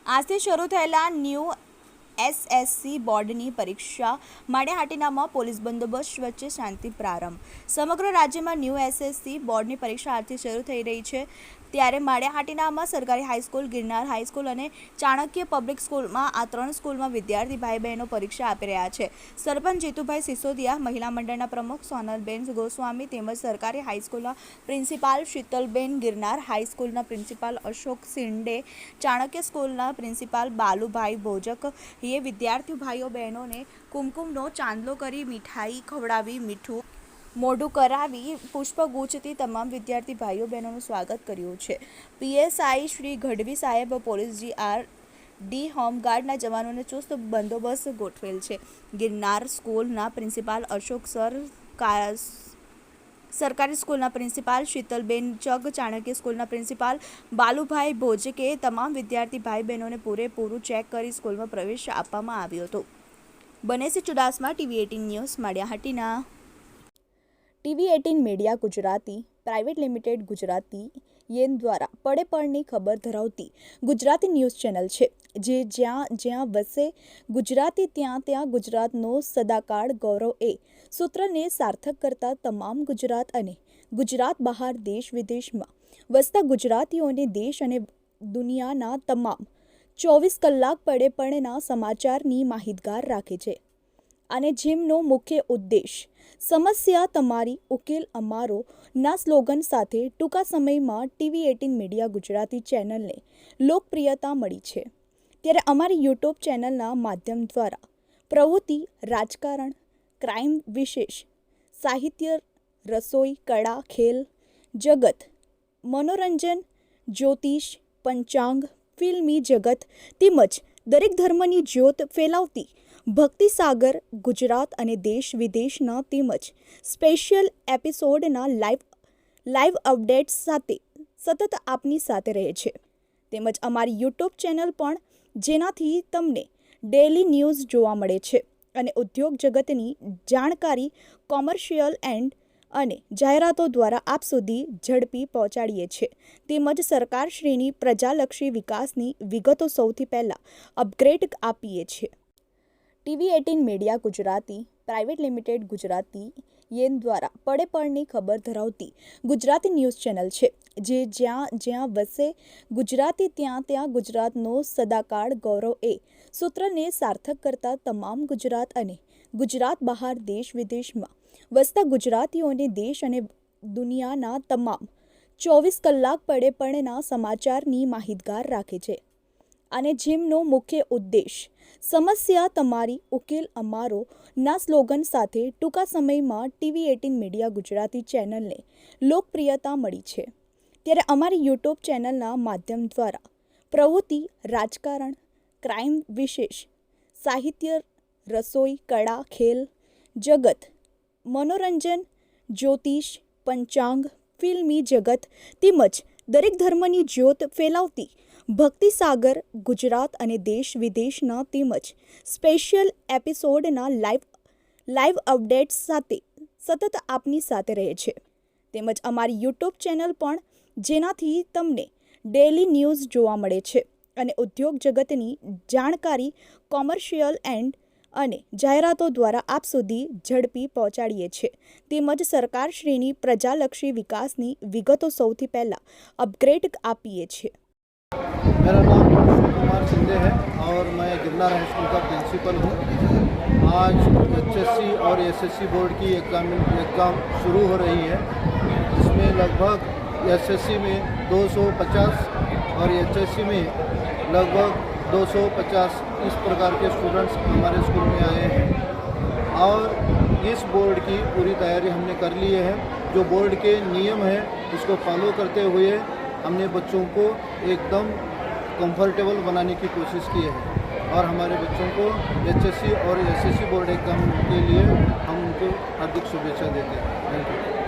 આજથી શરૂ થયેલા ન્યૂ એસએસસી બોર્ડની પરીક્ષા માળિયાહાટીનામાં પોલીસ બંદોબસ્ત વચ્ચે શાંતિ પ્રારંભ. સમગ્ર રાજ્યમાં ન્યૂ એસએસસી બોર્ડની પરીક્ષા આજથી શરૂ થઈ રહી છે. ત્યારે માળિયાહાટીનામાં સરકારી હાઈસ્કૂલ, ગિરનાર હાઈસ્કૂલ અને ચાણક્ય પબ્લિક સ્કૂલમાં આ ત્રણ સ્કૂલમાં વિદ્યાર્થી ભાઈ બહેનો પરીક્ષા આપી રહ્યા છે. સરપંચ જીતુભાઈ સિસોદિયા, મહિલા મંડળના પ્રમુખ સોનલબેન ગોસ્વામી તેમજ સરકારી હાઈસ્કૂલના પ્રિન્સિપાલ શીતલબેન, ગિરનાર હાઈસ્કૂલના પ્રિન્સિપાલ અશોક સિંડે, ચાણક્ય સ્કૂલના પ્રિન્સિપાલ બાલુભાઈ ભોજક એ વિદ્યાર્થી ભાઈઓ બહેનોને કુમકુમનો ચાંદલો કરી મીઠાઈ ખવડાવી મીઠું મોઢું કરાવી પુષ્પગુચ્છથી તમામ વિદ્યાર્થી ભાઈઓ બહેનોનું સ્વાગત કર્યું છે. પીએસઆઈ શ્રી ગઢવી સાહેબ, પોલીસ GRD હોમગાર્ડના જવાનોને ચુસ્ત બંદોબસ્ત ગોઠવેલ છે. ગિરનાર સ્કૂલના પ્રિન્સિપાલ અશોક સર, સરકારી સ્કૂલના પ્રિન્સિપાલ શીતલબેન ચગ, ચાણક્ય સ્કૂલના પ્રિન્સિપાલ બાલુભાઈ ભોજકે તમામ વિદ્યાર્થી ભાઈ બહેનોને પૂરેપૂરું ચેક કરી સ્કૂલમાં પ્રવેશ આપવામાં આવ્યો હતો. બનેસી Chudasama, TV18 news, Maliya Hatina. TV18 media Gujarati private limited Gujarati યેન દ્વારા પડે પળની ખબર ધરાવતી ગુજરાતી ન્યૂઝ ચેનલ છે, જે જ્યાં જ્યાં વસે ગુજરાતી ત્યાં ત્યાં ગુજરાતનો સદાકાળ ગૌરવ એ સૂત્રને સાર્થક કરતા તમામ ગુજરાત અને ગુજરાત બહાર દેશ વિદેશમાં વસતા ગુજરાતીઓને દેશ અને દુનિયાના તમામ 24 કલાક પડે પળના સમાચારની માહિતગાર રાખે છે. અને જેમનો મુખ્ય ઉદ્દેશ સમસ્યા તમારી, ઉકેલ અમારો ના સ્લોગન સાથે ટૂંકા સમયમાં TV18 મીડિયા ગુજરાતી ચેનલને લોકપ્રિયતા મળી છે. ત્યારે અમારી યુટ્યુબ ચેનલના માધ્યમ દ્વારા પ્રવૃત્તિ, રાજકારણ, ક્રાઇમ, વિશેષ સાહિત્ય, રસોઈ, કળા, ખેલ જગત, મનોરંજન, જ્યોતિષ, પંચાંગ, ફિલ્મી જગત તેમજ દરેક ધર્મની જ્યોત ફેલાવતી ભક્તિસાગર ગુજરાત અને દેશ વિદેશના તેમજ સ્પેશિયલ એપિસોડના લાઈવ અપડેટ્સ સાથે સતત આપની સાથે રહે છે. તેમજ અમારી યુટ્યુબ ચેનલ પણ, જેનાથી તમને ડેલી ન્યૂઝ જોવા મળે છે અને ઉદ્યોગ જગતની જાણકારી કોમર્શિયલ અને જાહેરાતો દ્વારા આપ સુધી ઝડપી પહોંચાડીએ છીએ. તેમજ સરકારશ્રીની પ્રજાલક્ષી વિકાસની વિગતો સૌથી પહેલાં અપગ્રેડ આપીએ છીએ. TV18 media Gujarati private limited Gujarati યેન દ્વારા પડે પળની ખબર ધરાવતી ગુજરાતી ન્યૂઝ ચેનલ છે, જે જ્યાં જ્યાં વસે ગુજરાતી ત્યાં ત્યાં ગુજરાતનો સદાકાળ ગૌરવ એ સૂત્રને સાર્થક કરતા તમામ ગુજરાત અને ગુજરાત બહાર દેશ વિદેશમાં વસતા ગુજરાતીઓને દેશ અને દુનિયાના તમામ 24 કલાક પડે પળના સમાચારની માહિતગાર રાખે છે. અને જેમનો મુખ્ય ઉદ્દેશ સમસ્યા તમારી, ઉકેલ અમારો ના સ્લોગન સાથે ટૂંકા સમયમાં TV18 મીડિયા ગુજરાતી ચેનલને લોકપ્રિયતા મળી છે. ત્યારે અમારી યુટ્યુબ ચેનલના માધ્યમ દ્વારા પ્રવૃત્તિ, રાજકારણ, ક્રાઇમ, વિશેષ સાહિત્ય, રસોઈ, કળા, ખેલ જગત, મનોરંજન, જ્યોતિષ, પંચાંગ, ફિલ્મી જગત તેમજ દરેક ધર્મની જ્યોત ફેલાવતી ભક્તિસાગર ગુજરાત અને દેશ વિદેશના તેમજ સ્પેશિયલ એપિસોડના લાઈવ અપડેટ્સ સાથે સતત આપની સાથે રહે છે. તેમજ અમારી યુટ્યુબ ચેનલ પણ, જેનાથી તમને ડેલી ન્યૂઝ જોવા મળે છે અને ઉદ્યોગ જગતની જાણકારી કોમર્શિયલ અને જાહેરાતો દ્વારા આપ સુધી ઝડપી પહોંચાડીએ છીએ. તેમજ સરકારશ્રીની પ્રજાલક્ષી વિકાસની વિગતો સૌથી પહેલાં અપગ્રેડ આપીએ છીએ. मेरा नाम कुमार शिंदे है और मैं गिरनार हाई स्कूल का प्रिंसिपल हूँ. आज HSC और SSC बोर्ड की एग्ज़ाम शुरू हो रही है. इसमें लगभग SSC में 250 और HSC में लगभग 250 इस प्रकार के स्टूडेंट्स हमारे स्कूल में आए हैं और इस बोर्ड की पूरी तैयारी हमने कर ली है. जो बोर्ड के नियम हैं उसको फॉलो करते हुए हमने बच्चों को एकदम कंफर्टेबल बनाने की कोशिश की है और हमारे बच्चों को HSC और SSC बोर्ड एग्ज़ाम के लिए हम उनको हार्दिक शुभेच्छा देते हैं. Thank you.